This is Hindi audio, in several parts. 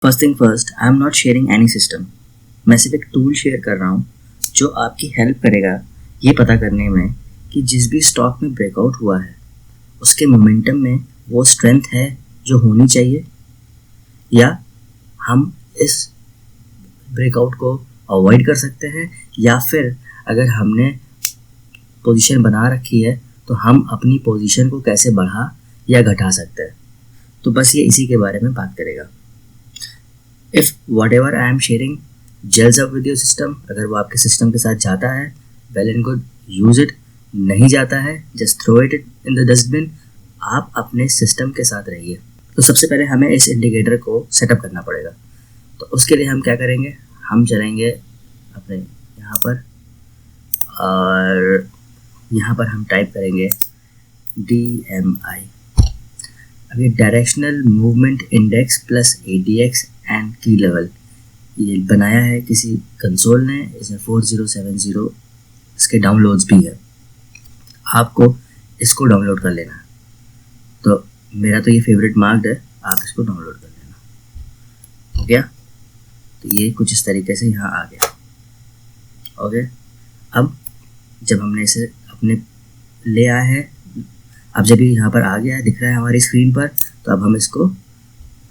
First thing first, I am not sharing any system. मैं सिर्फ एक टूल शेयर कर रहा हूँ जो आपकी हेल्प करेगा ये पता करने में कि जिस भी स्टॉक में ब्रेकआउट हुआ है उसके मोमेंटम में वो स्ट्रेंथ है जो होनी चाहिए, या हम इस ब्रेकआउट को अवॉइड कर सकते हैं, या फिर अगर हमने पोजीशन बना रखी है तो हम अपनी पोजीशन को कैसे बढ़ा या घटा सकते हैं। तो बस ये इसी के बारे में बात करेगा। If whatever I am sharing gels up with your system, अगर वो आपके सिस्टम के साथ जाता है well and good, use it. नहीं जाता है just throw it in the dustbin. आप अपने सिस्टम के साथ रहिए। तो सबसे पहले हमें इस इंडिकेटर को सेटअप करना पड़ेगा। तो उसके लिए हम क्या करेंगे, हम चलेंगे अपने यहाँ पर और यहाँ पर हम टाइप करेंगे DMI। अभी directional movement index plus ADX and की लेवल ये बनाया है किसी कंसोल ने, इसमें 4070 इसके डाउनलोड्स भी है। आपको इसको डाउनलोड कर लेना है। तो मेरा तो ये फेवरेट मार्क्ड है, आप इसको डाउनलोड कर लेना। हो गया? तो ये कुछ इस तरीके से यहाँ आ गया। ओके, अब जब हमने इसे अपने ले आया है, अब जब ये यहाँ पर आ गया है, दिख रहा है हमारी स्क्रीन पर, तो अब हम इसको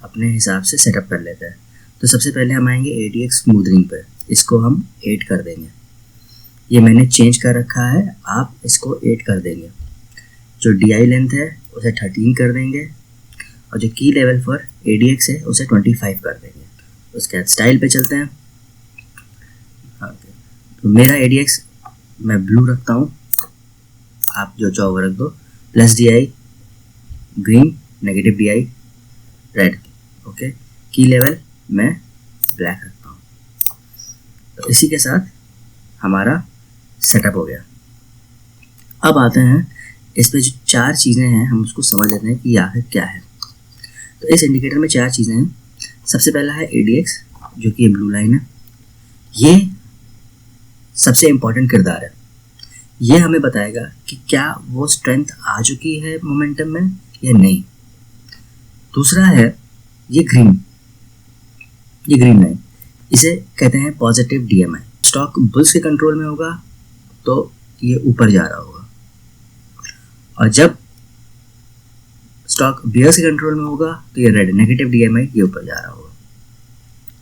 अपने हिसाब से सेटअप कर लेते हैं। तो सबसे पहले हम आएंगे ADX स्मूथनिंग पे, इसको हम 8 कर देंगे। ये मैंने चेंज कर रखा है, आप इसको 8 कर देंगे। जो DI लेंथ है उसे 13 कर देंगे और जो की लेवल फॉर ADX है उसे 25 कर देंगे। उसके बाद स्टाइल पे चलते हैं। हाँ, तो मेरा ADX मैं ब्लू रखता हूँ, आप जो चाहो रख दो। Plus DI green, negative DI red. Okay, की लेवल मैं ब्लैक रखता हूँ। तो इसी के साथ हमारा सेटअप हो गया। अब आते हैं इस पे जो 4 चीज़ें हैं हम उसको समझ लेते हैं कि आखिर क्या है। तो इस इंडिकेटर में 4 चीज़ें हैं। सबसे पहला है ADX, जो कि ये ब्लू लाइन है। ये सबसे इम्पॉर्टेंट किरदार है। ये हमें बताएगा कि क्या वो स्ट्रेंथ आ चुकी है मोमेंटम में या नहीं। दूसरा है ये ग्रीन लाइन, इसे कहते हैं पॉजिटिव DMI। स्टॉक बुल्स के कंट्रोल में होगा तो ये ऊपर जा रहा होगा, और जब स्टॉक बियर्स के कंट्रोल में होगा तो ये रेड, नेगेटिव DMI, ये ऊपर जा रहा होगा।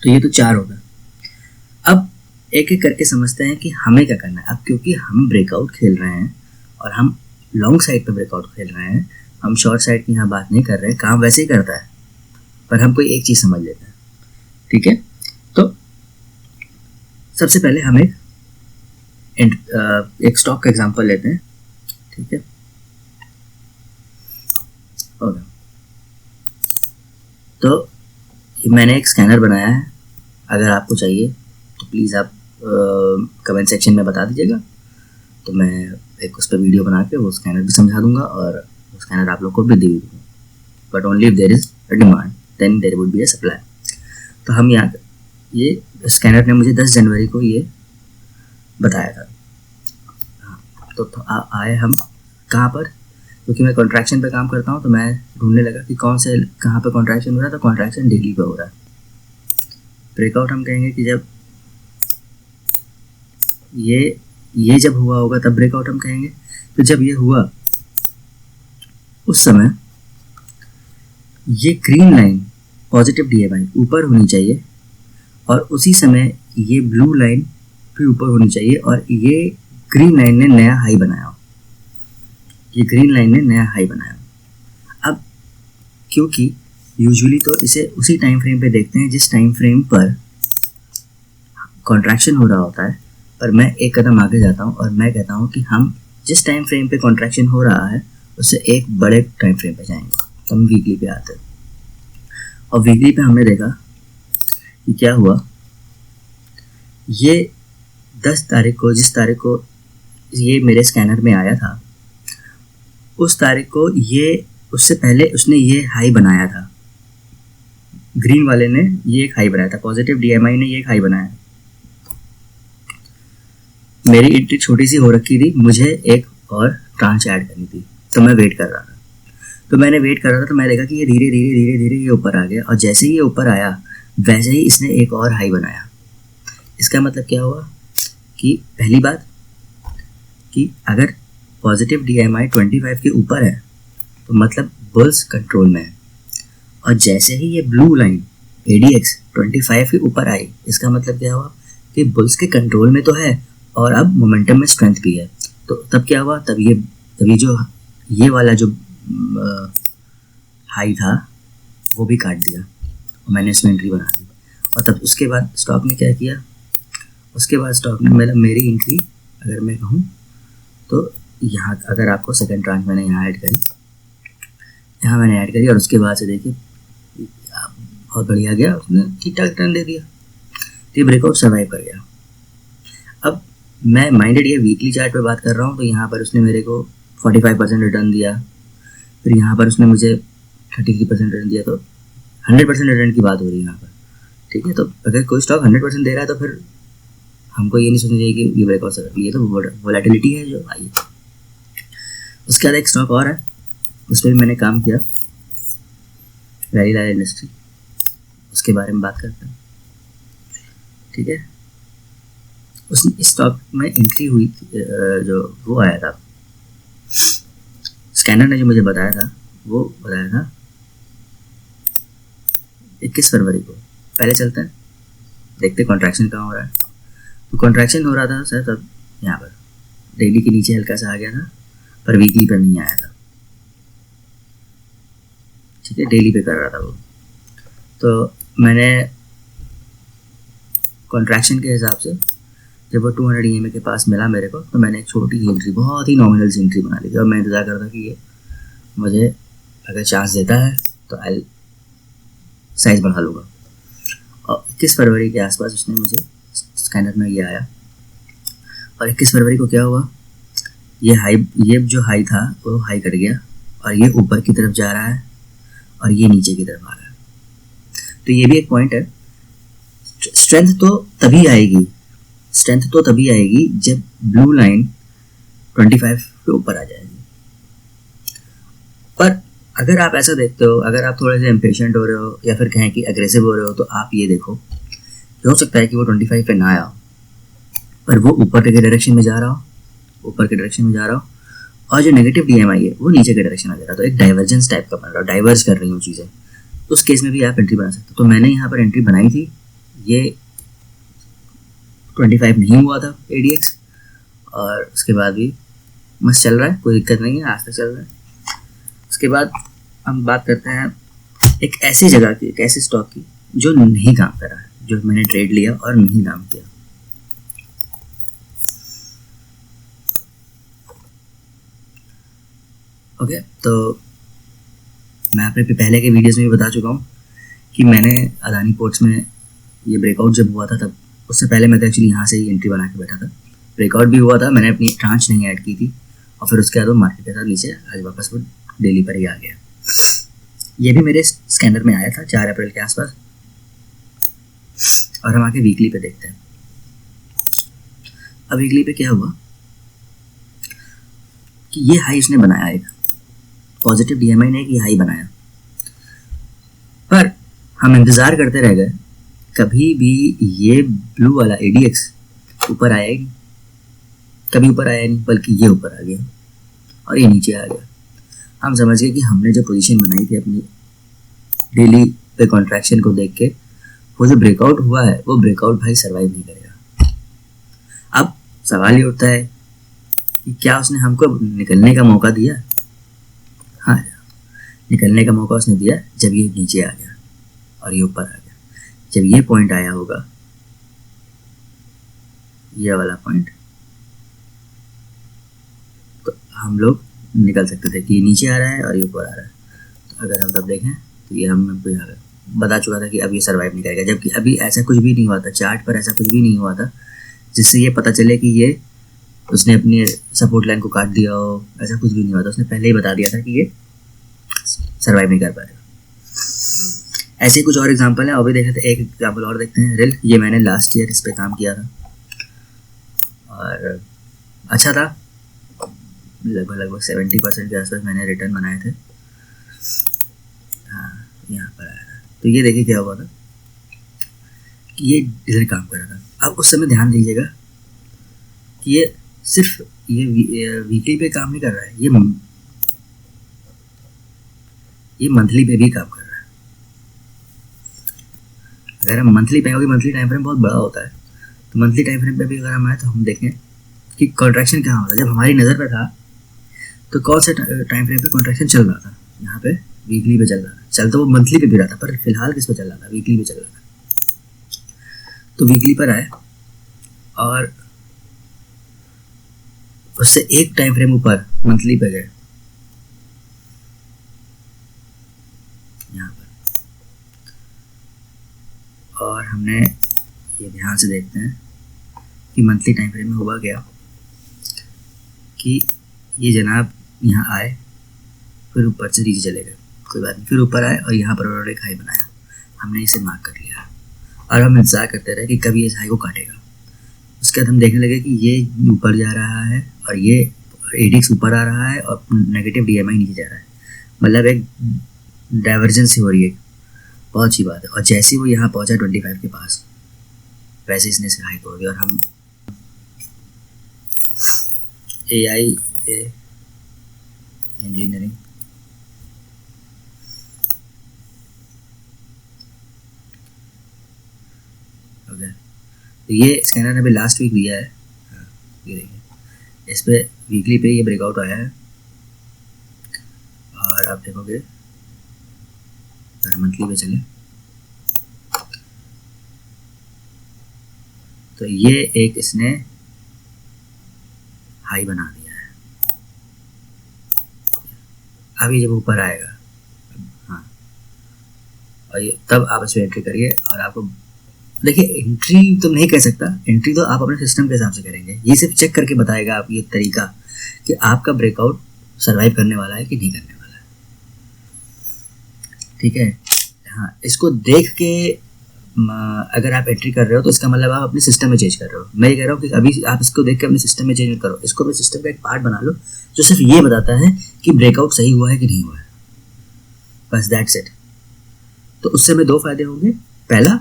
तो ये तो 4 हो गए। अब एक एक करके समझते हैं कि हमें क्या करना है। अब क्योंकि हम ब्रेकआउट खेल रहे हैं और हम लॉन्ग साइड पे ब्रेकआउट खेल रहे हैं, हम शॉर्ट साइड की यहाँ बात नहीं कर रहे हैं, काम वैसे ही करता है, पर हम कोई एक चीज़ समझ लेते हैं। ठीक है, तो सबसे पहले हम एक स्टॉक का एग्जांपल लेते हैं। ठीक है, ओके, तो मैंने एक स्कैनर बनाया है। अगर आपको चाहिए तो प्लीज़ आप कमेंट सेक्शन में बता दीजिएगा, तो मैं एक उस पर वीडियो बना के वो स्कैनर भी समझा दूंगा और वो स्कैनर आप लोग को भी दे दूँगा। But only if there is a demand then there would be a supply. तो हम यहाँ ये स्कैनर ने मुझे 10 जनवरी को ये बताया था। तो आए हम कहाँ पर, क्योंकि मैं कॉन्ट्रैक्शन पे काम करता हूँ तो मैं ढूंढने लगा कि कौन से कहाँ पे कॉन्ट्रैक्शन हो रहा है। तो कॉन्ट्रैक्शन डेली पे हो रहा है। ब्रेकआउट हम कहेंगे कि जब ये जब हुआ होगा तब ब्रेकआउट हम कहेंगे। तो जब ये हुआ उस समय ये ग्रीन लाइन पॉजिटिव DMI ऊपर होनी चाहिए और उसी समय ये ब्लू लाइन भी ऊपर होनी चाहिए और ये ग्रीन लाइन ने नया हाई बनाया। अब क्योंकि यूजुअली तो इसे उसी टाइम फ्रेम पे देखते हैं जिस टाइम फ्रेम पर कॉन्ट्रैक्शन हो रहा होता है, पर मैं एक कदम आगे जाता हूँ और मैं कहता हूँ कि हम जिस टाइम फ्रेम पे कॉन्ट्रैक्शन हो रहा है उससे एक बड़े टाइम फ्रेम पे जाएंगे। तो हम वीकली पे आते हैं और वीकली पे हमने देखा कि क्या हुआ। ये 10 तारीख को, जिस तारीख को ये मेरे स्कैनर में आया था, उस तारीख को ये उससे पहले उसने ये हाई बनाया था। ग्रीन वाले ने ये एक हाई बनाया था, पॉजिटिव DMI ने ये एक हाई बनाया। मेरी एंट्री छोटी सी हो रखी थी, मुझे एक और ट्रांच ऐड करनी थी, तो मैं वेट कर रहा था। तो मैंने वेट कर रहा था तो मैं देखा कि ये धीरे धीरे ये ऊपर आ गया और जैसे ही ये ऊपर आया वैसे ही इसने एक और हाई बनाया। इसका मतलब क्या हुआ कि पहली बात कि अगर पॉजिटिव DMI 25 के ऊपर है तो मतलब बुल्स कंट्रोल में है, और जैसे ही ये ब्लू लाइन ADX 25 के ऊपर आई, इसका मतलब क्या हुआ कि बुल्स के कंट्रोल में तो है और अब मोमेंटम में स्ट्रेंथ भी है। तो तब क्या हुआ, तभी जो ये वाला जो हाई था वो भी काट दिया और मैंने इसमें एंट्री बना दी। और तब उसके बाद स्टॉक ने क्या किया, उसके बाद स्टॉक ने मतलब मेरी एंट्री अगर मैं कहूँ तो यहाँ, अगर आपको सेकंड ट्रांच मैंने यहाँ ऐड करी, यहाँ मैंने ऐड करी और उसके बाद से देखिए बहुत बढ़िया गया, उसने ठीक ठाक रिटर्न दे दिया, तो ये ब्रेकआउट सर्वाइव कर गया। अब मैं माइंडेड ये वीकली चार्ट पे बात कर रहा हूँ, तो यहाँ पर उसने मेरे को 45% रिटर्न दिया, फिर यहाँ पर उसने मुझे 33% रिटर्न दिया, तो 100% रिटर्न की बात हो रही है यहाँ पर, ठीक है। तो अगर कोई स्टॉक 100% दे रहा है तो फिर हमको ये नहीं सोचना चाहिए कि ये ब्रेकआउट से, ये तो वोलेटिलिटी है जो आई है। उसके बाद एक स्टॉक और है, उस पर भी मैंने काम किया, वैलीलाल इंडस्ट्री, उसके बारे में बात करते हैं, ठीक है। उस स्टॉक में एंट्री हुई जो वो आया था, स्कैनर ने जो मुझे बताया था, वो बताया था 21 फरवरी को। पहले चलते हैं, देखते कॉन्ट्रैक्शन कहाँ हो रहा है। तो कॉन्ट्रैक्शन हो रहा था सर तब यहाँ पर डेली के नीचे हल्का सा आ गया था, पर वीकली पर नहीं आया था, ठीक है, डेली पे कर रहा था वो। तो मैंने कॉन्ट्रैक्शन के हिसाब से जब वो 200 EMA के पास मिला मेरे को, तो मैंने एक छोटी एंट्री, बहुत ही नॉमिनल सी एंट्री बना ली थी, और मैं इंतज़ार करता कि ये मुझे अगर चांस देता है तो आई साइज़ बढ़ा लूँगा। और 21 फरवरी के आसपास उसने मुझे स्कैनर में ये आया, और 21 फरवरी को क्या हुआ, ये जो हाई था वो हाई कर गया, और ये ऊपर की तरफ जा रहा है और ये नीचे की तरफ आ रहा है। तो ये भी एक पॉइंट है, स्ट्रेंथ तो तभी आएगी जब ब्लू लाइन 25 के ऊपर आ जाएगी। पर अगर आप ऐसा देखते हो, अगर आप थोड़े से इम्पेशेंट हो रहे हो या फिर कहें कि अग्रेसिव हो रहे हो, तो आप ये देखो हो सकता है कि वो 25 पे ना आया हो, पर वो ऊपर के डायरेक्शन में जा रहा हो, और जो नेगेटिव DMI है वो नीचे के डायरेक्शन में जा रहा है, तो एक डाइवर्जेंस टाइप का बन रहा है, डाइवर्ज कर रही हूँ चीज़ें। उस केस में भी आप एंट्री बना सकते हो। तो मैंने यहाँ पर एंट्री बनाई थी, ये 25 नहीं हुआ था ADX, और उसके बाद भी मस्त चल रहा है, कोई दिक्कत नहीं है, आज तक चल रहा है। उसके बाद हम बात करते हैं एक ऐसी जगह की, एक ऐसे स्टॉक की जो नहीं काम कर रहा है, जो मैंने ट्रेड लिया और नहीं काम किया। ओके, तो मैं अपने पहले के वीडियोस में भी बता चुका हूँ कि मैंने अदानी पोर्ट्स में ये ब्रेकआउट जब हुआ था, तब उससे पहले मैं तो एक्चुअली यहाँ से ही एंट्री बना के बैठा था। ब्रेकआउट भी हुआ था, मैंने अपनी ट्रांच नहीं ऐड की थी, और फिर उसके बाद वो मार्केट के साथ नीचे आज वापस वो डेली पर ही आ गया। ये भी मेरे स्कैनर में आया था 4 अप्रैल के आसपास। और हम आके वीकली पे देखते हैं। अब वीकली पे क्या हुआ कि ये हाई इसने बनाया, एक पॉजिटिव DMI ने एक ये हाई बनाया, पर हम इंतज़ार करते रह गए, कभी भी ये ब्लू वाला ADX ऊपर आया ही नहीं, कभी ऊपर आया नहीं, बल्कि ये ऊपर आ गया और ये नीचे आ गया। हम समझ गए कि हमने जो पोजीशन बनाई थी अपनी डेली पे कॉन्ट्रैक्शन को देख के, वो जो ब्रेकआउट हुआ है वो ब्रेकआउट भाई सर्वाइव नहीं करेगा। अब सवाल ये उठता है कि क्या उसने हमको निकलने का मौका दिया? हाँ, निकलने का मौका उसने दिया जब ये नीचे आ गया और ये ऊपर आ गया। जब ये पॉइंट आया होगा, ये वाला पॉइंट, तो हम लोग निकल सकते थे कि ये नीचे आ रहा है और ये ऊपर आ रहा है। तो अगर हम तब देखें तो ये हमको यहाँ बता चुका था कि अब ये सर्वाइव नहीं करेगा, जबकि अभी ऐसा कुछ भी नहीं हुआ था, चार्ट पर ऐसा कुछ भी नहीं हुआ था जिससे ये पता चले कि ये उसने अपनी सपोर्ट लाइन को काट दिया हो। ऐसा कुछ भी नहीं हुआ था, उसने पहले ही बता दिया था कि ये सर्वाइव नहीं कर पाएगा। ऐसे कुछ और एग्जांपल हैं, अभी देखे थे, एक एग्जांपल और देखते हैं। रिल, ये मैंने लास्ट ईयर इस पे काम किया था और अच्छा था, लगभग 70% के आसपास मैंने रिटर्न बनाए थे। हाँ, यहाँ पर आया था। तो ये देखिए क्या हुआ था, कि ये इधर काम कर रहा था। अब उस समय ध्यान दीजिएगा कि ये सिर्फ ये वीकली पे काम नहीं कर रहा है, ये मंथली पे भी काम कर रहा है। अगर हम मंथली पे, मंथली टाइम फ्रेम बहुत बड़ा होता है, तो मंथली टाइम फ्रेम पे भी अगर हम आए तो हम देखें कि कॉन्ट्रैक्शन कहाँ होता है। जब हमारी नज़र पर था तो कौन सा टाइम फ्रेम पे कॉन्ट्रैक्शन चल रहा था, यहाँ पे वीकली पे चल रहा था। चल तो वो मंथली पे भी रहा था, पर फिलहाल किस पे चल रहा था, वीकली पे चल रहा था। तो वीकली पर आए और उससे एक टाइम फ्रेम ऊपर मंथली पे गए, यहाँ पर, और हमने ये ध्यान से देखते हैं कि मंथली टाइम फ्रेम में हुआ क्या कि ये जनाब यहाँ आए, फिर ऊपर से नीचे चले गए, कोई बात नहीं, फिर ऊपर आए और यहाँ पर उन्होंने एक हाई बनाया, हमने इसे मार्क कर लिया और हम इंतजार करते रहे कि कभी इस हाई को काटेगा। उसके बाद हम देखने लगे कि ये ऊपर जा रहा है और ये एडिक्स ऊपर आ रहा है और नेगेटिव DMI नीचे जा रहा है, मतलब एक डाइवर्जेंस हो रही है, बहुत अच्छी बात है। और जैसे ही वो यहाँ पहुँचा 25 के पास, वैसे इसने से हाई तोड़ दिया और हम AI इंजीनियरिंग ओके। तो ये स्कैनर ने अभी लास्ट वीक दिया है, ये देखिए, इस पे वीकली पे ये ब्रेकआउट आया है और आप देखोगे अगर मंथली पे चले तो ये एक इसने हाई बना दिया है। अभी जब ऊपर आएगा, हाँ, और ये तब आप इसमें एंट्री करिए और आपको देखिए, एंट्री तो नहीं कह सकता, एंट्री तो आप अपने सिस्टम के हिसाब से करेंगे। ये सिर्फ चेक करके बताएगा आप ये तरीका कि आपका ब्रेकआउट सरवाइव करने वाला है कि नहीं करने वाला है, ठीक है। हाँ, इसको देख के अगर आप एंट्री कर रहे हो तो इसका मतलब आप अपने सिस्टम में चेंज कर रहे हो। मैं ये कह रहा हूँ कि अभी आप इसको देख के अपने सिस्टम में चेंज करो, इसको अपने सिस्टम का एक पार्ट बना लो जो सिर्फ ये बताता है कि ब्रेकआउट सही हुआ है कि नहीं हुआ है, बस दैट्स इट। तो उससे हमें दो फायदे होंगे। पहला,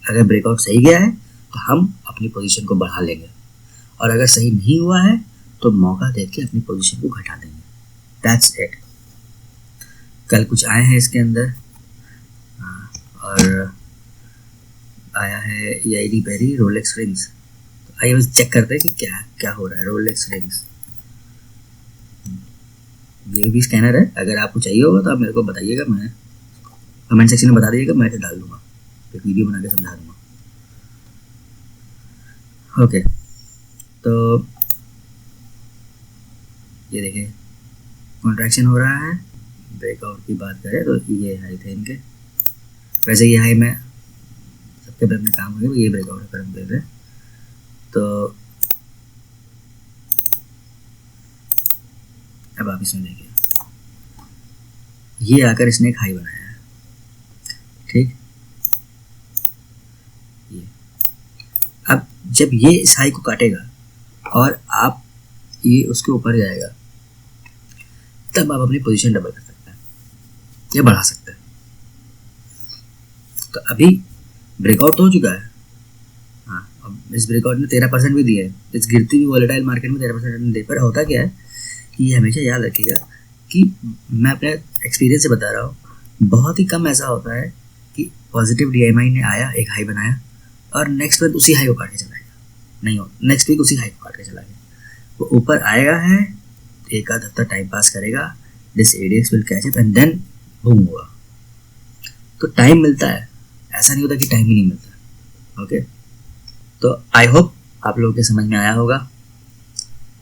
अगर ब्रेकआउट सही गया है तो हम अपनी पोजीशन को बढ़ा लेंगे, और अगर सही नहीं हुआ है तो मौका देख के अपनी पोजीशन को घटा देंगे, दैट्स इट। कल कुछ आए हैं इसके अंदर, और आया है EID पेरी रोलेक्स रिंग्स। तो आइए बस चेक करते हैं कि क्या क्या हो रहा है। रोलेक्स रिंग्स, ये भी स्कैनर है, अगर आपको चाहिए होगा तो आप मेरे को बताइएगा, मैं कमेंट सेक्शन में बता दीजिएगा, मैं इसे डाल दूंगा, एक वीडियो बना के समझा दूंगा। ओके, तो ये देखिए कॉन्ट्रैक्शन हो रहा है। ब्रेकआउट की बात करें तो ये हाई थे इनके, वैसे ये हाई में सबके पे अपने काम होंगे, ये ब्रेकआउट है करंट पे। तो अब आप इसमें देखिए, ये आकर इसने एक हाई बनाया है, ठीक। ये अब जब ये इस हाई को काटेगा और आप ये उसके ऊपर जाएगा, तब आप अपनी पोजीशन डबल कर सकते हैं या बढ़ा सकते हैं। तो अभी ब्रेकआउट हो चुका है, हाँ, अब इस ब्रेकआउट ने 13% भी दिया है, इस गिरती हुई वॉलेटाइल मार्केट में 13% दे। पर होता क्या है कि ये हमेशा याद रखिएगा कि मैं अपने एक्सपीरियंस से बता रहा हूँ, बहुत ही कम ऐसा होता है कि पॉजिटिव DMI ने आया, एक हाई बनाया और नेक्स्ट वीक उसी हाई को काट के चला गया, नहीं हो, नेक्स्ट वीक उसी हाई को काट के चला गया। वो ऊपर आएगा है, एक आध हफ्ता टाइम पास करेगा, this ADX will catch up and then boom हुआ। तो टाइम मिलता है, ऐसा नहीं होता कि टाइम ही नहीं मिलता। ओके, तो आई होप आप लोगों के समझ में आया होगा।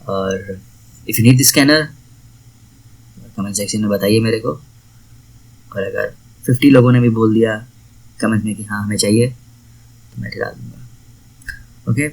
और if you need this scanner comment section में बताइए मेरे को, और अगर 50 लोगों ने भी बोल दिया कमेंट में कि हाँ हमें चाहिए, तो मैं डाल दूँगा। ओके।